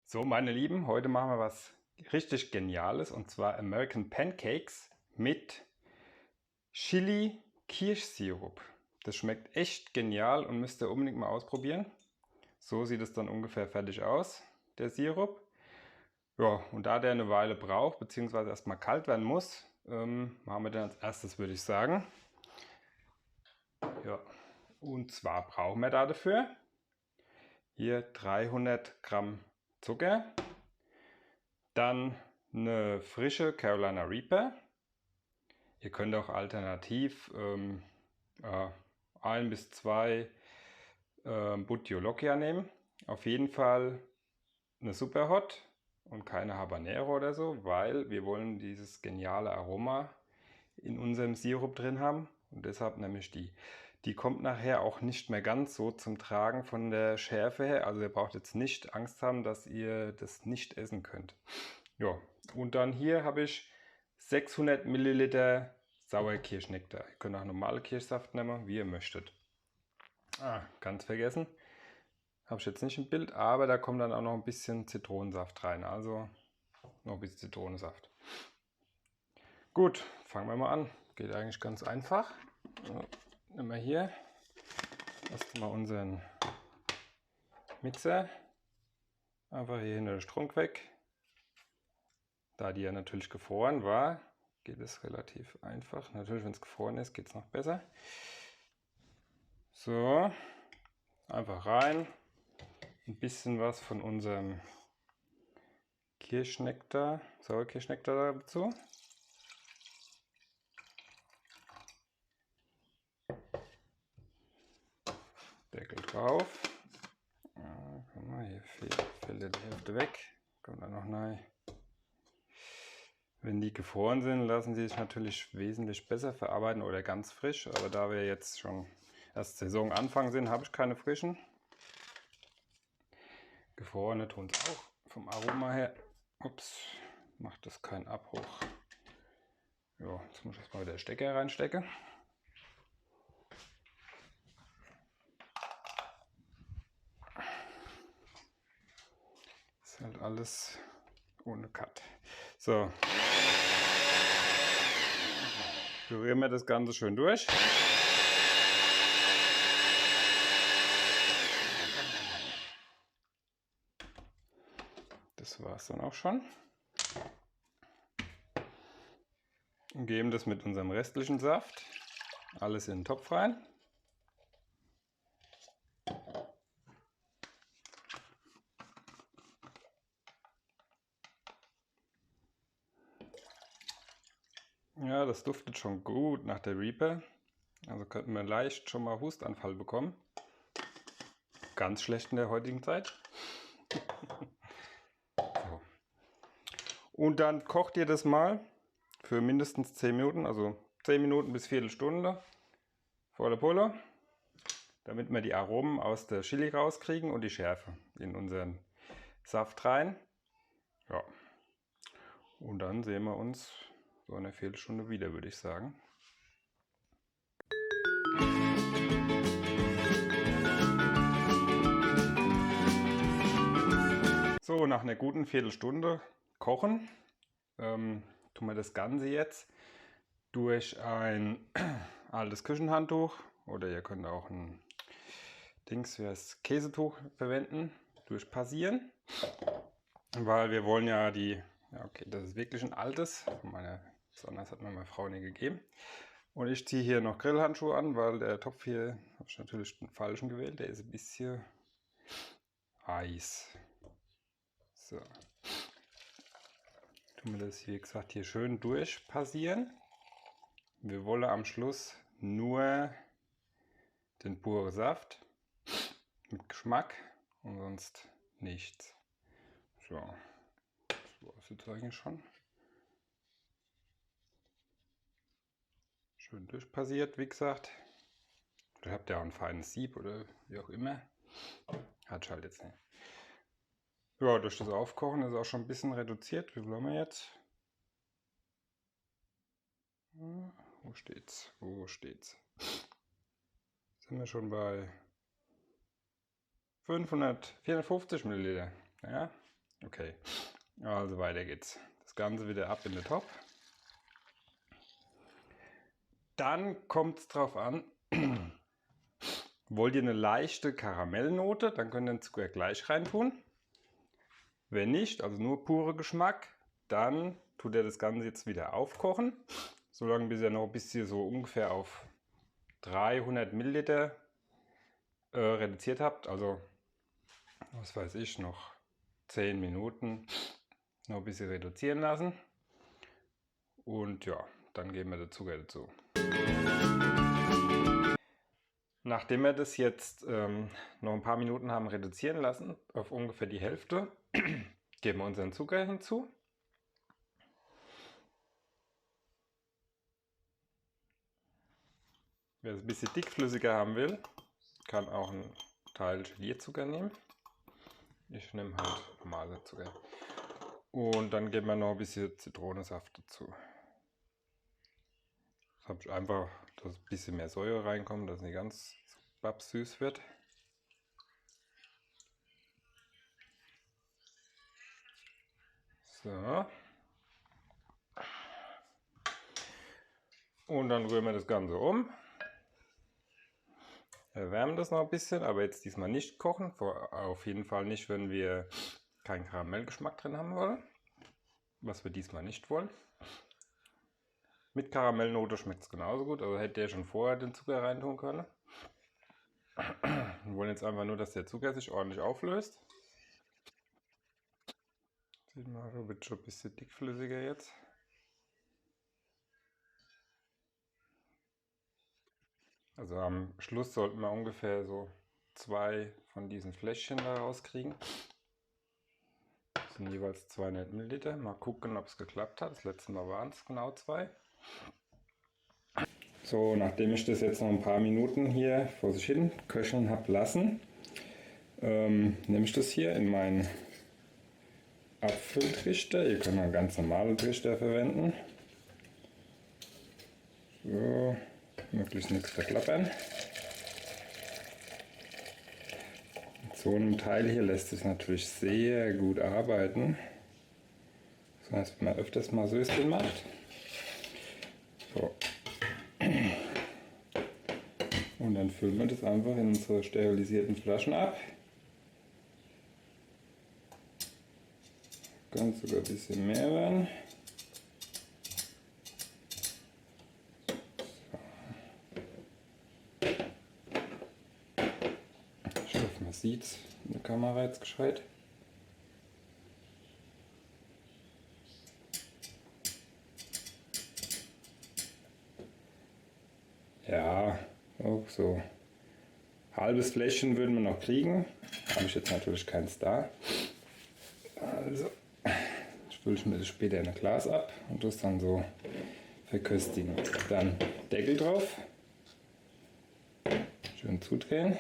So, meine Lieben, heute machen wir was richtig Geniales und zwar American Pancakes mit Chili-Kirschsirup. Das schmeckt echt genial und müsst ihr unbedingt mal ausprobieren. So sieht es dann ungefähr fertig aus, der Sirup. Ja, und da der eine Weile braucht, beziehungsweise erstmal kalt werden muss, machen wir den als erstes, würde ich sagen. Ja, und zwar brauchen wir dafür hier 300 Gramm Zucker. Dann eine frische Carolina Reaper. Ihr könnt auch alternativ 1 bis 2 Buteo Lockia nehmen. Auf jeden Fall eine Superhot und keine Habanero oder so, weil wir wollen dieses geniale Aroma in unserem Sirup drin haben. Und deshalb nämlich die. Die kommt nachher auch nicht mehr ganz so zum Tragen von der Schärfe her. Also ihr braucht jetzt nicht Angst haben, dass ihr das nicht essen könnt. Ja, und dann hier habe ich 600 Milliliter Sauerkirschnektar. Ihr könnt auch normale Kirschsaft nehmen, wie ihr möchtet. Ganz vergessen. Habe ich jetzt nicht im Bild, aber da kommt dann auch noch ein bisschen Zitronensaft rein. Also noch ein bisschen Zitronensaft. Gut, fangen wir mal an. Geht eigentlich ganz einfach. So, nehmen wir hier erstmal unseren Mixer. Einfach hier hinter den Strunk weg. Da die ja natürlich gefroren war, geht es relativ einfach. Natürlich, wenn es gefroren ist, geht es noch besser. So, einfach rein. Ein bisschen was von unserem Kirschnektar, Sauerkirschnektar dazu. Deckel drauf. Guck mal, hier fällt die Hälfte weg. Kommt dann noch rein. Wenn die gefroren sind, lassen sie sich natürlich wesentlich besser verarbeiten oder ganz frisch. Aber da wir jetzt schon erst Saisonanfang sind, habe ich keine frischen. Gefrorene tun es auch vom Aroma her. Ups, macht das keinen Abbruch. Ja, jetzt muss ich erstmal wieder Stecker reinstecken. Ist halt alles ohne Cut. So. Rühren wir das Ganze schön durch. Das war es dann auch schon. Und geben das mit unserem restlichen Saft alles in den Topf rein. Ja, das duftet schon gut nach der Reaper. Also könnten wir leicht schon mal Hustanfall bekommen. Ganz schlecht in der heutigen Zeit. So. Und dann kocht ihr das mal für mindestens 10 Minuten, also 10 Minuten bis Viertelstunde vor der Pulle, damit wir die Aromen aus der Chili rauskriegen und die Schärfe in unseren Saft rein. Ja. Und dann sehen wir uns so in einer Viertelstunde wieder, würde ich sagen. So, nach einer guten Viertelstunde kochen, tun wir das Ganze jetzt durch ein altes Küchenhandtuch oder ihr könnt auch ein Dings fürs Käsetuch verwenden, durchpassieren, weil wir wollen ja die, ja okay, das ist wirklich ein altes, besonders hat mir meine Frau nie gegeben. Und ich ziehe hier noch Grillhandschuhe an, weil der Topf hier, habe ich natürlich den falschen gewählt, der ist ein bisschen heiß. So. Tun wir das, wie gesagt, hier schön durchpassieren. Wir wollen am Schluss nur den puren Saft mit Geschmack und sonst nichts. So, das war es jetzt eigentlich schon. Schön durchpassiert, wie gesagt. Ihr habt ja auch ein feines Sieb oder wie auch immer. Hat ich halt jetzt nicht. Ja, durch das Aufkochen ist auch schon ein bisschen reduziert. Wie viel haben wir jetzt? Wo steht's? Wo steht's? Sind wir schon bei 450 Milliliter. Ja, Okay, also weiter geht's. Das Ganze wieder ab in den Topf. Dann kommt es drauf an, wollt ihr eine leichte Karamellnote, dann könnt ihr den Zucker gleich reintun. Wenn nicht, also nur pure Geschmack, dann tut ihr das Ganze jetzt wieder aufkochen, solange bis ihr noch bis ihr so ungefähr auf 300 Milliliter reduziert habt, also was weiß ich, noch 10 Minuten noch ein bisschen reduzieren lassen. Und ja, dann geben wir den Zucker dazu. Nachdem wir das jetzt noch ein paar Minuten haben reduzieren lassen, auf ungefähr die Hälfte, geben wir unseren Zucker hinzu. Wer es ein bisschen dickflüssiger haben will, kann auch einen Teil Gelierzucker nehmen. Ich nehme halt normalen Zucker. Und dann geben wir noch ein bisschen Zitronensaft dazu. Das habe ich einfach, dass ein bisschen mehr Säure reinkommt, dass es nicht ganz so babsüß wird. So. Und dann rühren wir das Ganze um. Erwärmen das noch ein bisschen, aber jetzt diesmal nicht kochen. Auf jeden Fall nicht, wenn wir keinen Karamellgeschmack drin haben wollen. Was wir diesmal nicht wollen. Mit Karamellnote schmeckt es genauso gut, also hätte der schon vorher den Zucker reintun können. Wir wollen jetzt einfach nur, dass der Zucker sich ordentlich auflöst. Sieht man schon, wird schon ein bisschen dickflüssiger jetzt. Also am Schluss sollten wir ungefähr so 2 von diesen Fläschchen da rauskriegen. Das sind jeweils 200 Milliliter. Mal gucken, ob es geklappt hat. Das letzte Mal waren es genau 2. So, nachdem ich das jetzt noch ein paar Minuten hier vor sich hin köcheln habe lassen, nehme ich das hier in meinen Abfülltrichter. Ihr könnt einen ganz normalen Trichter verwenden. So, möglichst nichts verklappern. Mit so einem Teil hier lässt es natürlich sehr gut arbeiten. Das heißt, wenn man öfters mal Söschen macht. So. Und dann füllen wir das einfach in unsere sterilisierten Flaschen ab. Kann sogar ein bisschen mehr werden. Ich hoffe, man sieht es in der Kamera jetzt gescheit. Ja, auch so. Halbes Fläschchen würden wir noch kriegen. Habe ich jetzt natürlich keins da. Also, fülle ich mir das später in ein Glas ab und das dann so verköstigen. Dann Deckel drauf. Schön zudrehen.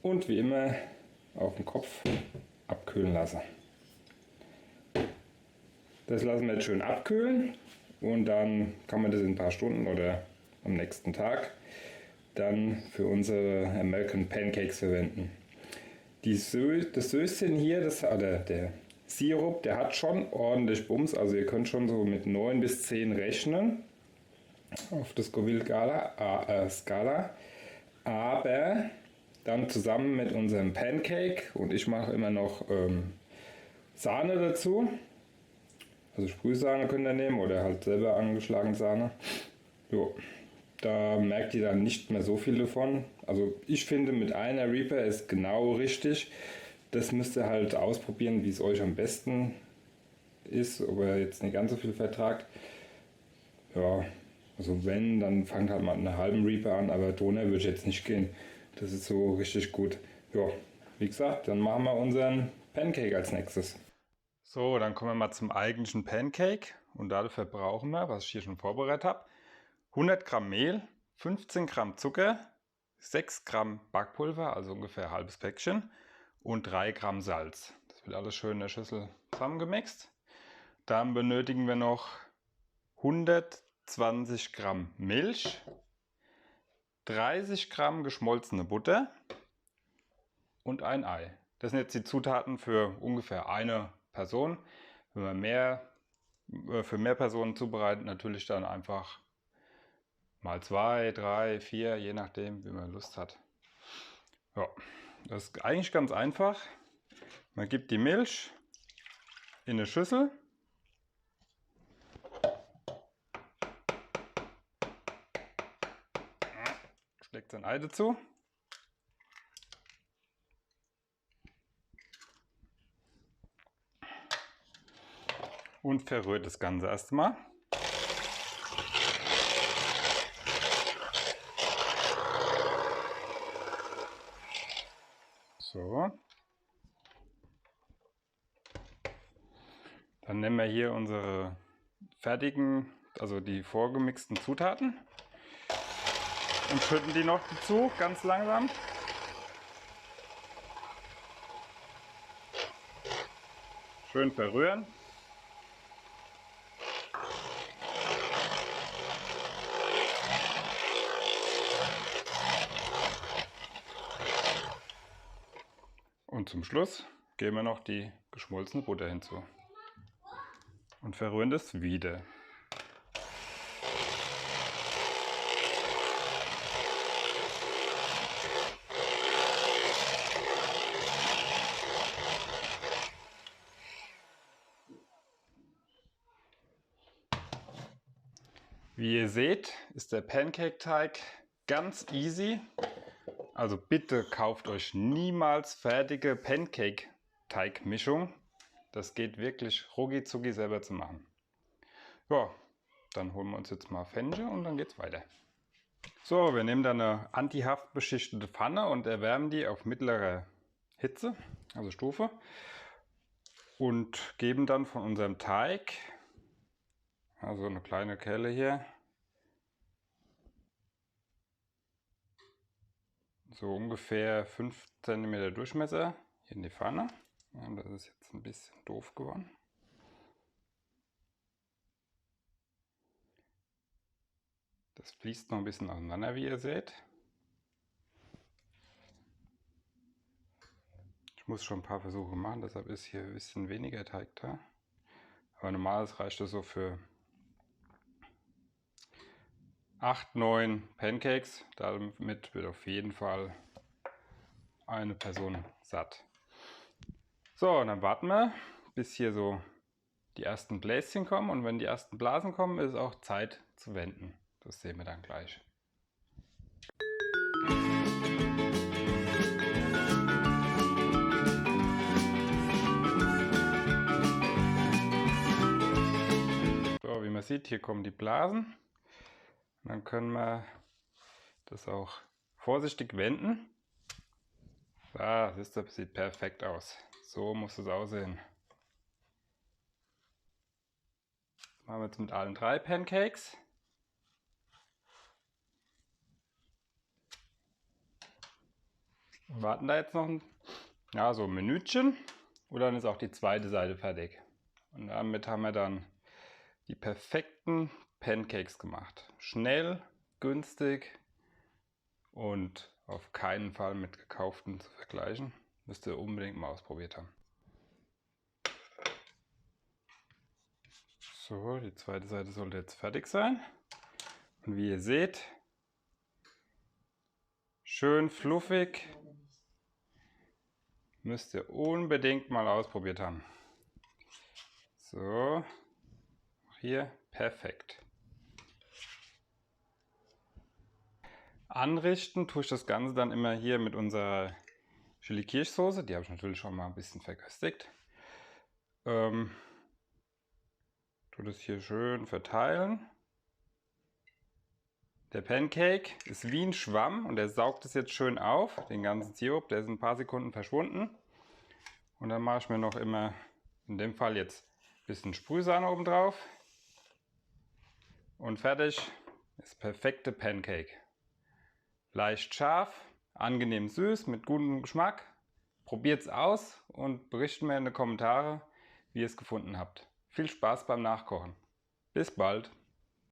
Und wie immer auf den Kopf abkühlen lassen. Das lassen wir jetzt schön abkühlen und dann kann man das in ein paar Stunden oder am nächsten Tag dann für unsere American Pancakes verwenden. Das Söschen hier, der Sirup, der hat schon ordentlich Bums, also ihr könnt schon so mit 9 bis 10 rechnen auf der Scoville-Skala, aber dann zusammen mit unserem Pancake und ich mache immer noch Sahne dazu, also Sprühsahne könnt ihr nehmen oder halt selber angeschlagene Sahne. Jo. Da merkt ihr dann nicht mehr so viel davon. Also ich finde, mit einer Reaper ist genau richtig. Das müsst ihr halt ausprobieren, wie es euch am besten ist, ob ihr jetzt nicht ganz so viel vertragt. Ja, also wenn, dann fangt halt mal mit einer halben Reaper an, aber drunter würde ich jetzt nicht gehen. Das ist so richtig gut. Ja, wie gesagt, dann machen wir unseren Pancake als nächstes. So, dann kommen wir mal zum eigentlichen Pancake und dafür brauchen wir, was ich hier schon vorbereitet habe, 100 Gramm Mehl, 15 Gramm Zucker, 6 Gramm Backpulver, also ungefähr ein halbes Päckchen und 3 Gramm Salz. Das wird alles schön in der Schüssel zusammengemixt. Dann benötigen wir noch 120 Gramm Milch, 30 Gramm geschmolzene Butter und ein Ei. Das sind jetzt die Zutaten für ungefähr eine Person. Wenn man für mehr Personen zubereitet, natürlich dann einfach mal 2, 3, 4, je nachdem, wie man Lust hat. Ja, das ist eigentlich ganz einfach. Man gibt die Milch in eine Schüssel. Steckt ein Ei dazu. Und verrührt das Ganze erstmal. So. Dann nehmen wir hier unsere fertigen, also die vorgemixten Zutaten und schütten die noch dazu, ganz langsam. Schön verrühren. Und zum Schluss geben wir noch die geschmolzene Butter hinzu. Und verrühren das wieder. Wie ihr seht, ist der Pancake-Teig ganz easy. Also bitte kauft euch niemals fertige Pancake-Teigmischung. Das geht wirklich rucki zucki selber zu machen. Ja, dann holen wir uns jetzt mal Fenchel und dann geht's weiter. So, wir nehmen dann eine antihaft beschichtete Pfanne und erwärmen die auf mittlerer Hitze, also Stufe. Und geben dann von unserem Teig, also eine kleine Kelle hier, so ungefähr 5 cm Durchmesser hier in die Pfanne. Ja, das ist jetzt ein bisschen doof geworden. Das fließt noch ein bisschen auseinander, wie ihr seht. Ich muss schon ein paar Versuche machen, deshalb ist hier ein bisschen weniger Teig da. Aber normalerweise reicht das so für 8, 9 Pancakes. Damit wird auf jeden Fall eine Person satt. So, und dann warten wir, bis hier so die ersten Bläschen kommen. Und wenn die ersten Blasen kommen, ist es auch Zeit zu wenden. Das sehen wir dann gleich. So, wie man sieht, hier kommen die Blasen. Und dann können wir das auch vorsichtig wenden. Das sieht perfekt aus. So muss es aussehen. Das machen wir jetzt mit allen 3 Pancakes. Warten da jetzt noch so ein Minütchen und dann ist auch die zweite Seite fertig. Und damit haben wir dann die perfekten Pancakes gemacht. Schnell, günstig und auf keinen Fall mit gekauften zu vergleichen. Müsst ihr unbedingt mal ausprobiert haben. So, die zweite Seite sollte jetzt fertig sein. Und wie ihr seht, schön fluffig. Müsst ihr unbedingt mal ausprobiert haben. So, hier perfekt. Anrichten tue ich das Ganze dann immer hier mit unserer Chili-Kirschsoße. Die habe ich natürlich schon mal ein bisschen verköstigt. Tue das hier schön verteilen. Der Pancake ist wie ein Schwamm und der saugt es jetzt schön auf, den ganzen Sirup. Der ist in ein paar Sekunden verschwunden. Und dann mache ich mir noch immer, in dem Fall jetzt ein bisschen Sprühsahne oben drauf. Und fertig ist perfekte Pancake. Leicht scharf, angenehm süß, mit gutem Geschmack. Probiert es aus und berichtet mir in die Kommentare, wie ihr es gefunden habt. Viel Spaß beim Nachkochen. Bis bald!